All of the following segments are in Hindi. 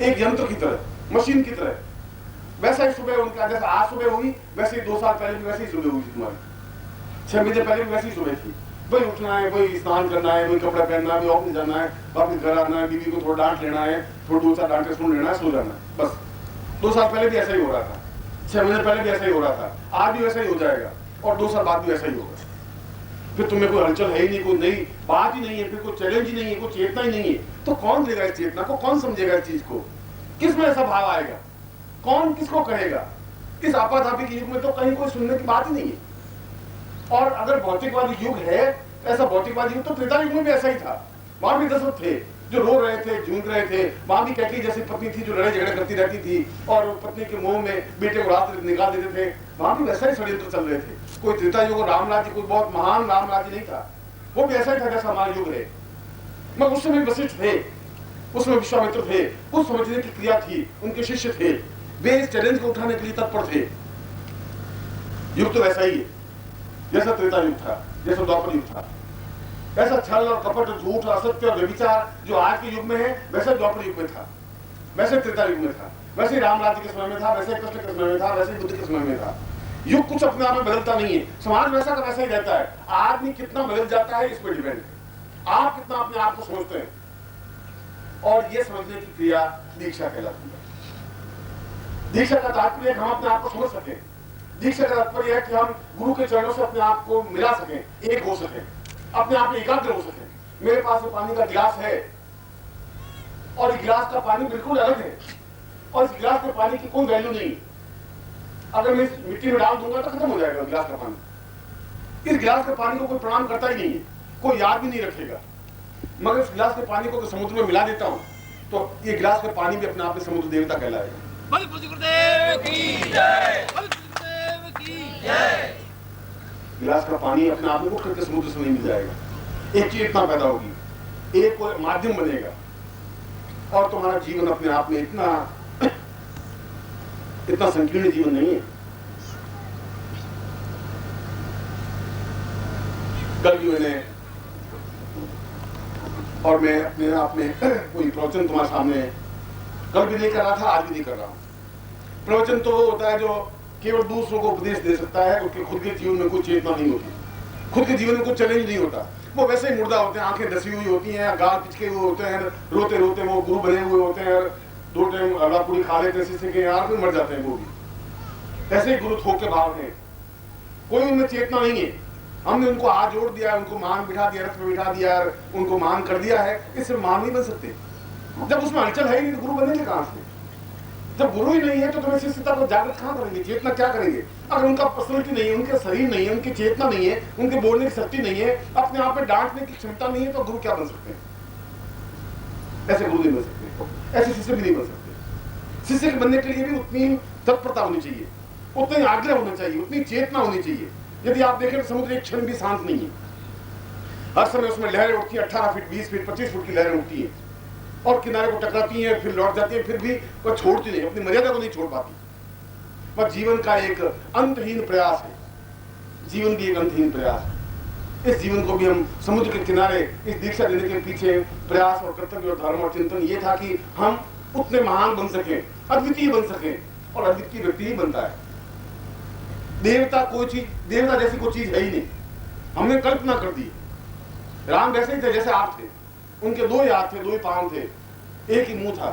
एक यंत्र की तरह, मशीन की तरह। वैसा ही सुबह उनका, जैसा आज सुबह हुई वैसे ही 2 साल पहले भी वैसे ही सुबह हुई थी तुम्हारी, 6 महीने पहले भी वैसी ही सुबह थी। वही उठना है, वही स्नान करना है, वही कपड़ा पहनना है, वही ऑफिस जाना है, वापस घर आना है, बीवी को थोड़ा डांट लेना है, थोड़ा 2-4 डांटे सुन लेना है, सो जाना है, बस। 2 साल पहले भी ऐसा ही हो रहा था, 6 महीने पहले भी ऐसा ही हो रहा था, आज भी वैसा ही हो जाएगा और 2 साल बाद भी ऐसा ही होगा। फिर तुम्हें कोई हलचल है ही नहीं, कोई नई बात ही नहीं है, फिर कोई चैलेंज ही नहीं है, कोई चेतना ही नहीं है, तो कौन देगा इस चेतना को, कौन समझेगा इस चीज को, किस में ऐसा भाव आएगा, कौन किसको कहेगा। इस आपाधापी के युग में तो कहीं कोई सुनने की बात ही नहीं है। और अगर भौतिकवादी युग है, ऐसा भौतिकवादी युग तो त्रेता युग में भी ऐसा ही था। वहां भी दशरथ थे जो रो रहे थे, झूम रहे थे, वहां भी कैकेयी जैसी पत्नी थी जो लड़ाई झगड़े करती रहती थी और पत्नी के मुंह में बेटे को रात निकाल देते थे, वहां भी वैसा ही षड्यंत्र चल रहे थे। कोई त्रेता युग राम राज्य कोई बहुत महान राम राज्य नहीं था, वो भी ऐसा ही था जैसा हमारा युग है। मगर उस समय वशिष्ठ थे, उसमें विश्वामित्र थे, कुछ समझने की क्रिया थी, उनके शिष्य थे, वे इस चैलेंज को उठाने के लिए तत्पर थे। युग तो वैसा ही है जैसा त्रेता युग था, जैसा द्वापर युग था। ऐसा छल और कपट, झूठ, असत्य और व्यभिचार जो आज के युग में है, वैसे द्वापर युग में था, वैसे त्रेता युग में था, वैसे राम राज्य के समय में था, वैसे कृष्ण के समय में था, वैसे बुद्ध के समय में था। युग कुछ अपने आप में बदलता नहीं है, समाज वैसा का वैसा ही रहता है। आदमी कितना बदल जाता है इस पर डिपेंड है, आप कितना अपने आप को समझते हैं। और ये समझने की क्रिया दीक्षा कहलाती है। दीक्षा का तात्पर्य हम अपने आप को समझ सकें। दीक्षा का तात्पर्य है कि हम गुरु के चरणों से अपने आप को मिला सकें, एक हो सकें, अपने आप में एकाग्र हो सकें। मेरे पास पानी का गिलास है और इस गिलास का पानी बिल्कुल अलग है और इस गिलास में पानी की कोई वैल्यू नहीं। अगर मैं इस मिट्टी में डाल दूंगा तो खत्म हो जाएगा गिलास का पानी। इस गिलास के पानी को कोई प्रणाम करता ही नहीं है, कोई याद भी नहीं रखेगा। मगर इस गिलास के पानी को समुद्र में मिला देता हूं तो ये गिलास का पानी भी अपने आप में समुद्र देवता कहलाएगा। गिलास का पानी अपने आप में उठ करके समुद्र से नहीं मिल जाएगा, एक चेतना पैदा होगी, एक माध्यम बनेगा और तुम्हारा जीवन अपने आप में इतना संकीर्ण जीवन नहीं है। कल भी मैंने और मैं अपने आप में कोई प्रवचन तुम्हारे सामने कल भी नहीं कर रहा था, आज भी नहीं कर रहा हूं। प्रवचन तो वो होता है जो केवल दूसरों को उपदेश दे सकता है, उसके खुद के जीवन में कोई चेतना नहीं होती, खुद के जीवन में कोई चैलेंज नहीं होता। वो वैसे ही मुर्दा होते हैं, आंखें धसी हुई होती हैं, गाल पिचके हुए होते हैं, रोते रोते वो गुरु बने हुए होते हैं, 2 टाइम अलापुड़ी खा लेते हैं, के यार भी मर जाते हैं वो भी। ऐसे ही गुरु थोक के भाव हैं, कोई उनमें चेतना नहीं है। हमने उनको हाथ जोड़ दिया, उनको मान बिठा दिया, रथ में बिठा दिया, उनको मान कर दिया है, इससे मान नहीं बन सकते। जब उसमें हलचल है ही नहीं तो गुरु बनेंगे कहां से? जब गुरु ही नहीं है तो तुम्हें शिष्यता को जागृत कहां करेंगे, चेतना क्या करेंगे? अगर उनका पर्सनलिटी नहीं है, उनके शरीर नहीं है, उनकी चेतना नहीं है, उनके बोलने की शक्ति नहीं है, अपने आप में डांटने की क्षमता नहीं है, तो गुरु क्या बन सकते हैं? ऐसे गुरु नहीं बन सकते, ऐसे शिष्य भी नहीं बन सकते। शिष्य के बनने के लिए भी उतनी तत्परता होनी चाहिए, उतना आग्रह होना चाहिए, उतनी चेतना होनी चाहिए। यदि आप देखें तो समुद्र एक क्षण भी शांत नहीं है, हर समय उसमें लहरें उठती है, 18 फीट, 20 फीट, 25 फुट की लहरें उठती है और किनारे को टकराती हैं, फिर लौट जाती हैं, फिर भी वह छोड़ती नहीं, अपनी मर्यादा को नहीं छोड़ पाती। वह जीवन का एक अंतहीन प्रयास है, जीवन भी एक अंतहीन प्रयास है। इस जीवन को भी हम समुद्र के किनारे इस दीक्षा देने के पीछे प्रयास और कर्तव्य और धर्म और चिंतन ये था कि हम उतने महान बन सकें, अद्वितीय बन सकें, और अद्वितीय व्यक्ति ही बनता है। देवता कोई चीज, देवता जैसी कोई चीज है ही नहीं, हमने कल्पना कर दी। राम वैसे ही थे जैसे आप थे, उनके 2 ही हाथ थे, 2 ही पांव थे, एक ही मुंह था,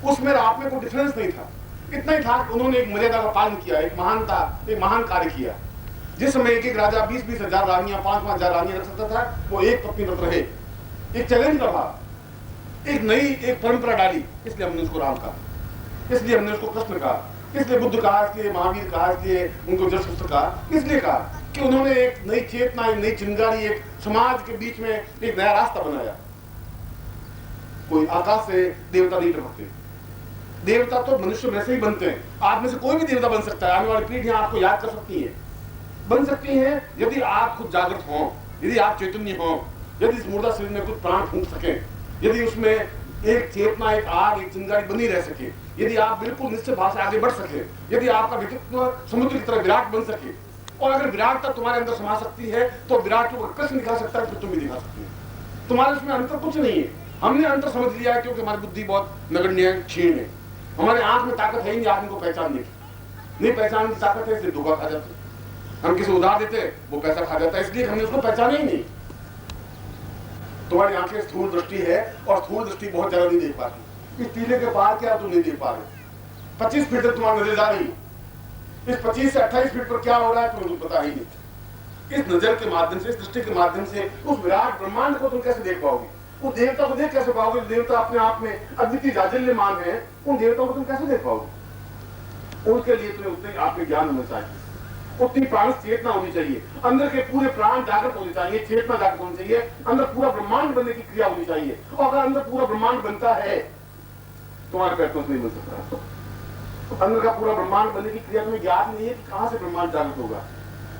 उसमें आप में कोई डिफरेंस नहीं था। इतना ही था कि उन्होंने एक मर्यादा का पालन किया, एक महान कार्य किया। जिस समय एक राजा 20-20 हजार रानियां, 5-5 हजार रानियां रख सकता था, वो एक पत्नी व्रत रहे। एक चैलेंज रहा, एक नई एक परंपरा डाली, इसलिए हमने उसको राम कहा, इसलिए हमने उसको कृष्ण कहा, इसलिए बुद्ध कहा, इसलिए महावीर कहा, इसलिए उनको जरशस्त्र कहा। इसलिए कहा कि उन्होंने एक नई चेतना, एक नई चिंगारी, एक समाज के बीच में एक नया रास्ता बनाया। कोई आकाश से देवता नहीं टपकते, देवता तो मनुष्य में से ही बनते हैं। आप में से कोई भी देवता बन सकता है, आने वाली पीढ़ियां आपको याद कर सकती है, बन सकती हैं, यदि आप खुद जागृत हो, यदि आप चैतन्य हो, यदि इस मुर्दा शरीर में कुछ प्राण फूंक सके, यदि उसमें एक चेतना, एक आग, एक चिंगारी बनी रह सके, यदि आप बिल्कुल निश्चित भाव से आगे बढ़ सके, यदि आपका व्यक्तित्व समुद्र की तरह विराट बन सके, और अगर विराटता तुम्हारे अंदर समा सकती है तो विराट को कृष्ण दिखा सकता है, फिर तुम भी दिखा सकते हो। तुम्हारे उसमें अंतर कुछ नहीं है, हमने अंतर समझ लिया है क्योंकि हमारी बुद्धि बहुत नगण्य है, क्षीण है। हमारे आंख में ताकत है ही नहीं आदमी को पहचानने की, नहीं पहचानने की ताकत है, इसलिए धोखा खा जाते। हम किसी उधार देते वो पैसा खा जाता है, इसलिए हमने उसको पहचाना ही नहीं। तुम्हारी आंखें स्थूल दृष्टि है और स्थूल दृष्टि बहुत ज्यादा नहीं देख पाती। इस टीले के पार क्या तुम नहीं देख पा रहे। 25 फीट तक तुम्हारी नजर जा रही, इस 25 से 28 फीट पर क्या हो रहा है तुम्हें तो पता ही नहीं। इस नजर के माध्यम से, इस दृष्टि के माध्यम से उस विराट ब्रह्मांड को तुम कैसे देख पाओगे? उस देवता को देख कैसे पाओगे? देवता अपने आप में अद्वितीय जाजल्यमान है, उन देवताओं को तुम कैसे देख पाओगे? उनके लिए तुम्हें उतने आपके ज्ञान होना चाहिए, उतनी प्राण चेतना होनी चाहिए, अंदर के पूरे प्राण जागृत होने चाहिए, चेतना जागृत होनी चाहिए, अंदर पूरा ब्रह्मांड बनने की क्रिया होनी चाहिए। और अगर अंदर पूरा ब्रह्मांड बनता है तुम्हारे पैर नहीं बन सकता। तो अंदर का पूरा ब्रह्मांड बनने की क्रिया तुम्हें ज्ञात नहीं है कि कहां से ब्रह्मांड जागृत होगा।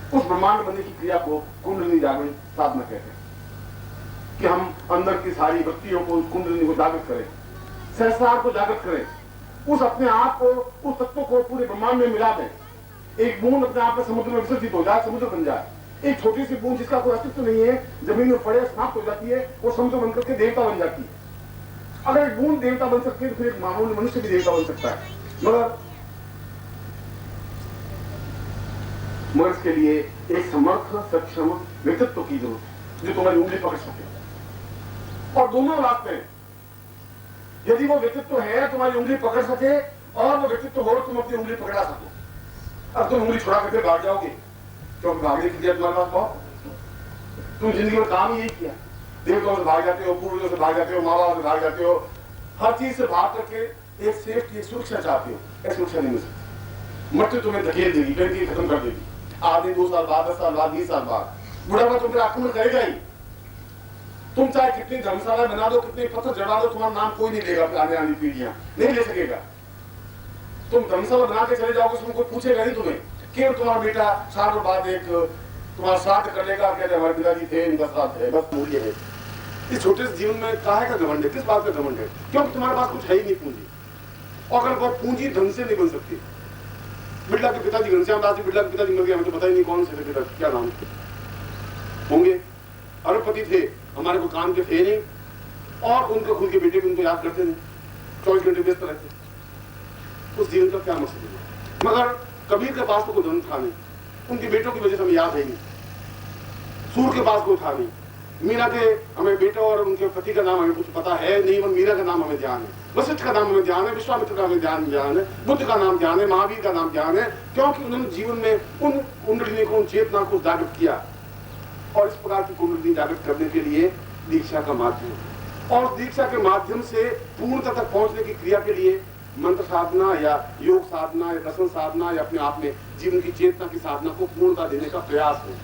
उस ब्रह्मांड बनने की क्रिया को कुंडलिनी जागरण साधना कहते हैं, कि हम अंदर की सारी वृत्तियों को, कुंडलिनी को जागृत करें, सहस्रार को जागृत करें, उस अपने आप को, उस तत्व को पूरे ब्रह्मांड में मिला दें। एक बूंद अपने आप में समुद्र में विसर्जित हो जाए, समुद्र बन जाए। एक छोटी सी बूंद जिसका कोई अस्तित्व नहीं है, जमीन में पड़े समाप्त हो जाती है, वो समुद्र बनकर के देवता बन जाती है। अगर एक बूंद देवता बन सकती है तो फिर एक मामूली मनुष्य भी देवता बन सकता है। मगर इसके लिए एक समर्थ सक्षम व्यक्तित्व की जरूरत है, जो तुम्हारी उंगली पकड़ सके। और दोनों रास्ते हैं, यदि वो व्यक्तित्व है तुम्हारी उंगली पकड़ सके, और वो व्यक्तित्व हो तुम अपनी उंगली पकड़ा सको। अब तुम उंगली छुड़ा करके भाग जाओगे, क्योंकि भागने की तुम्हारे पास बहुत, तुम जिंदगी में काम यही किया, देवताओं से भाग जाते हो, पूर्वजों से भाग जाते हो, माँ बाप से भाग जाते हो, हर चीज से भाग करके एक सेफ्टी, एक सुरक्षा चाहते हो। ऐसी सुरक्षा नहीं मिल सकती। मृत्यु तुम्हें धकेल देगी, कहीं खत्म कर देगी। आधे 2 साल बाद, 10 साल बाद, 20 साल बाद बुढ़ापा तुम पर आक्रमण करेगा ही। तुम चाहे कितनी धर्मशाला बना दो, कितने पत्थर जड़ा दो, तुम्हारा नाम कोई नहीं लेगा, आने वाली पीढ़ियां नहीं ले सकेगा। तुम धर्मशाला बना के चले जाओगे, उसमें कोई पूछेगा नहीं तुम्हें। केवल तुम्हारा बेटा साल बाद एक तुम्हारा श्राद्ध कर लेगा, कहते हमारे पिताजी थे, इनका श्राद्ध है, बस मूल्य है। इस छोटे से जीवन में काहे का घमंड है, किस बात का घमंड है? क्योंकि तुम्हारे पास कुछ है ही नहीं पूंजी। और अगर वो पूंजी ढंग से नहीं बन सकती। बिरला के पिताजी, घनश्याम दास जी बिरला के पिताजी मर गए, हमें तो पता ही नहीं कौन से थे पिताजी, क्या नाम होंगे। अरबपति थे, हमारे को काम के थे नहीं, और उनके खुद के बेटे भी उनको याद करते थे, 24 घंटे व्यस्त रहते। उस जीवन का क्या मकसद है? मगर कबीर के पास तो कोई धन था नहीं, उनके बेटों की वजह से हमें याद है नहीं। सूर के पास कोई था नहीं, मीरा के हमें बेटा और उनके पति का नाम हमें कुछ पता है नहीं, मगर मीरा का नाम हमें ध्यान है, वशिष्ठ का नाम हमें ध्यान है, विश्वामित्र का हमें ध्यान है, बुद्ध का नाम ध्यान है, महावीर का नाम ध्यान है, क्योंकि उन्होंने जीवन में उन कुंडलिनी को, उन चेतना को जागृत किया। और इस प्रकार की कुंडलिनी जागृत करने के लिए दीक्षा का माध्यम, और दीक्षा के माध्यम से पूर्णता तक पहुंचने की क्रिया के लिए मंत्र साधना या योग साधना या दर्शन साधना या अपने आप में जीवन की चेतना की साधना को पूर्णता देने का प्रयास है,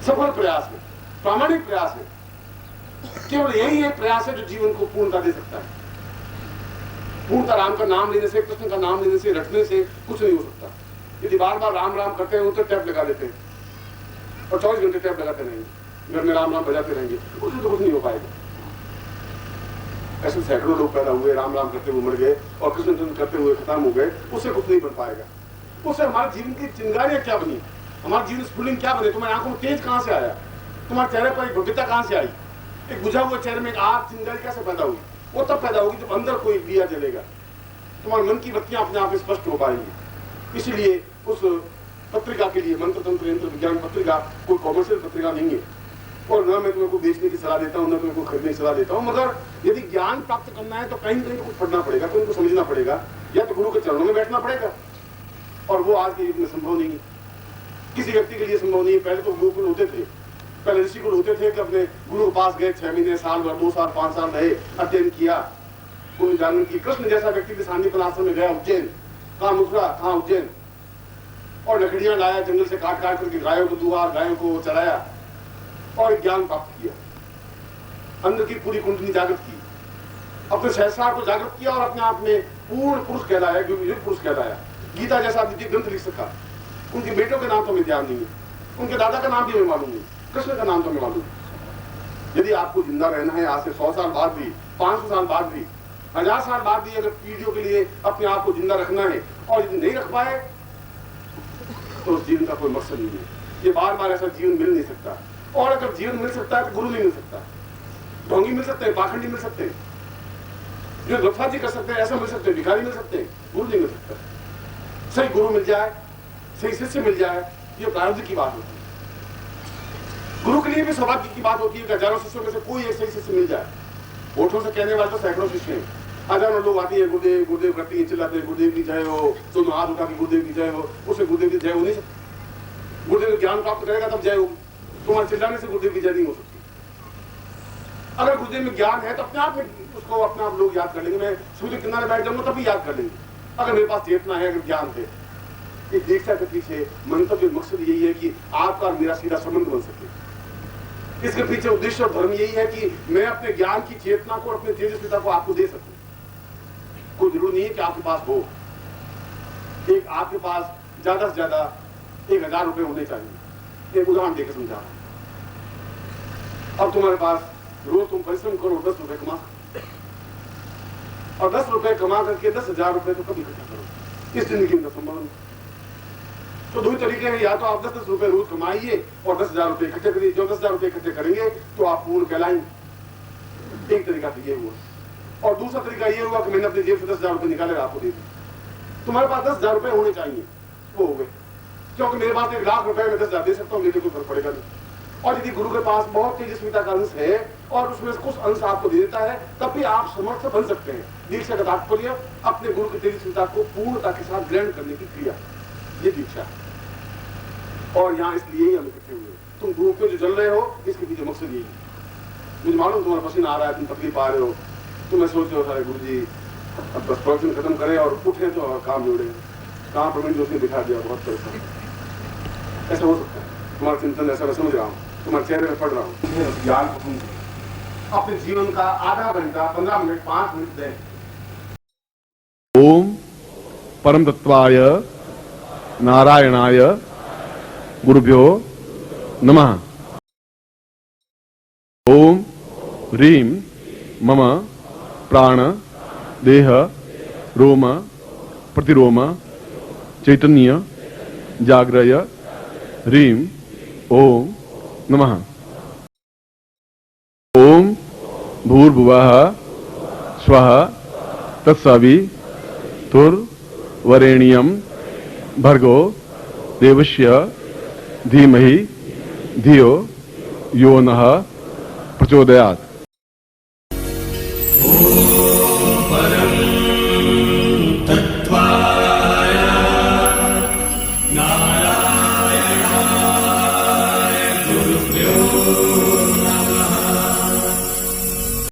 सफल प्रयास है, प्रामाणिक प्रयास है। केवल यही एक प्रयास है जो जीवन को पूर्णता दे सकता है। पूर्णता राम का नाम लेने से, कृष्ण का नाम लेने से, रटने से कुछ नहीं हो सकता। यदि बार बार राम राम करते हैं तो टैप लगा देते हैं और 24 घंटे टैप लगाते रहेंगे, घर में राम राम बजाते रहेंगे, उसमें तो कुछ नहीं हो पाएगा। ऐसे सैकड़ों लोग पैदा हुए, राम राम करते हुए मर गए और कृष्ण चंद्र करते हुए खत्म हो गए, उससे कुछ नहीं बन पाएगा। उससे हमारे जीवन की चिंगारियां क्या बनी, हमारे जीवन स्फुलिंग क्या बने, तुम्हारी आंखों में तेज कहां से आया, तुम्हारे चेहरे पर एक भव्यता कहां से आई, एक बुझा हुआ चेहरे में एक आग चिंगारी कैसे पैदा हुई? वो तब पैदा होगी जब अंदर कोई दिया जलेगा, तुम्हारे मन की बत्तियां अपने आप स्पष्ट हो पाएंगी। इसलिए उस पत्रिका के लिए, मंत्र तंत्र यंत्र विज्ञान पत्रिका कोई कॉमर्शियल पत्रिका नहीं है, और न मैं तुम्हें को बेचने की सलाह देता हूँ, न तुम्हें को खरीदने की सलाह देता हूँ। मगर यदि ज्ञान प्राप्त करना है तो कहीं कहीं कुछ पढ़ना पड़ेगा, कहीं को समझना पड़ेगा, या तो गुरु के चरणों में बैठना पड़ेगा, और वो आज के युग में संभव नहीं है, किसी व्यक्ति के लिए संभव नहीं है। पहले तो गुरुकुल होते थे, पहले ऋषिकुल होते थे कि अपने गुरु के पास गए, 6 महीने, साल भर, 2 साल, 5 साल रहे, अध्ययन किया, गुरु जानन की। कृष्ण जैसा व्यक्ति भी सांदीपन आश्रम में गया, उज्जैन, कहाँ मथुरा, कहाँ उज्जैन, और लकड़ियां लाया, जंगल से काट काट करके गायों को दुआ, गायों को चलाया और ज्ञान प्राप्त किया, अंदर की पूरी कुंडली जागृत की, अपने सहस्रार को जागृत किया और अपने आप में पूर्ण पुरुष कहलाया, युग पुरुष कहलाया। गीता जैसा द्वितीय ग्रंथ लिख सका। उनके बेटों के नाम तो हमें ध्यान नहीं है, उनके दादा का नाम भी हमें मालूम नहीं, कृष्ण का नाम तो हमें मालूम है। यदि आपको जिंदा रहना है आज से 100 साल बाद भी, 500 साल बाद भी, 1000 साल बाद भी, अगर पीढ़ियों के लिए अपने आप को जिंदा रखना है और यदि नहीं रख पाए तो उस जीवन का कोई मकसद नहीं है। ये बार बार ऐसा जीवन मिल नहीं सकता, और अगर जीवन मिल सकता है तो गुरु नहीं मिल सकता। ढोंगी मिल सकते हैं, पाखंडी मिल सकते हैं, जो लफाजी कर सकते हैं ऐसा मिल सकते हैं, भिखारी मिल सकते हैं, गुरु नहीं मिल सकता। सही गुरु मिल जाए, सही शिष्य मिल जाए, ये प्रारब्ध की बात होती है। गुरु के लिए भी सौभाग्य की बात होती है कि हजारों शिष्यों में से कोई एक सही शिष्य मिल जाए। होठों से कहने वाले तो सैकड़ों शिष्य हैं, हजारों लोग आती है, गुरुदेव गुरुदेव करती है, चिल्लाते हैं गुरुदेव की जय हो, दोनों हाथ उठा के गुरुदेव की जय हो, उसे गुरुदेव की जय हो नहीं सकती। गुरुदेव ज्ञान प्राप्त करेगा तब जय होगी, तुम्हारे चिल्लाने से गुरुदेव की जय नहीं हो सकती। अगर गुरुदेव में ज्ञान है तो अपने आप में उसको अपने आप लोग याद कर लेंगे। मैं सूर्य किनारे बैठ जाऊंगा तभी याद कर लेंगे, अगर मेरे पास चेतना है, अगर ज्ञान है। इस दीक्षा के पीछे मंतव्य मकसद यही है कि आपका मेरा सीधा संबंध बन सके। इसके पीछे उद्देश्य और धर्म यही है कि मैं अपने ज्ञान की चेतना को, अपने तेजस्विता को आपको दे सकूं। कोई जरूरी नहीं है कि आपके पास हो, एक आपके पास ज्यादा से ज्यादा 1000 रुपए होने चाहिए। एक उदाहरण देकर समझा रहा हूं। अब तुम्हारे पास रोज तुम परिश्रम करो, 10 रुपए कमा, और 10 रुपए कमा करके 10,000 रुपए तो कभी इकट्ठा करो, इस जिंदगी में संभव नहीं। तो दो ही तरीके हैं, या तो आप 10-10 रुपए रोज कमाइए और 10,000 रुपए इकट्ठे करिए। जो 10,000 रुपए इकट्ठे करेंगे तो आप पूर्ण कहलाएंगे। एक तरीका तो ये हुआ, और दूसरा तरीका ये हुआ कि मैंने अपनी जेब से 10,000 रुपए निकाले आपको दे दिए। तुम्हारे पास 10,000 रुपए होने चाहिए, वो हो गए, क्योंकि मेरे पास 1 लाख रुपए में 10,000 दे सकता हूँ, लेकिन कोई फर्क पड़ेगा नहीं। और यदि गुरु के पास बहुत तेजस्विता का अंश है और उसमें कुछ अंश आपको दे देता है, तब भी आप समर्थ बन सकते हैं। दीक्षा का तात्पर्य अपने गुरु की तेजस्विता को पूर्णता के साथ ग्रहण करने की क्रिया, ये दीक्षा है। और यहाँ इसलिए ही हम इकट्ठे हुए। तुम ग्रुप में जो चल रहे हो, इसके पीछे मकसद यही है। मुझे मालूम तुम्हारा पसीना आ रहा है, तुम तकलीफ आ रहे हो, तुम मैं सोच रहे हो सारे गुरु जी अब बस प्रवचन खत्म करें और उठे तो काम जोड़े। कहाँ प्रवीण जोशी दिखा दिया, बहुत परेशान। ऐसा हो सकता है, तुम्हारा चिंतन ऐसा मैं समझ रहा हूँ, तुम्हारे चेहरे में पढ़ रहा हूँ। ज्ञान को तुम अपने जीवन का आधा घंटा, 15 मिनट, 5 मिनट दें। ओम परम तत्वाय नारायणाय गुरुभ्यो नमः। ओम ह्रीं मम प्राण देह रोम प्रतिरोम चैतन्य जाग्रय ह्रीं ओम नमः। ओम भूर्भुवः स्वः तत्सवितुर्वरेण्यं भर्गो देवस्य धीमहि धियो यो नः प्रचोदयात्।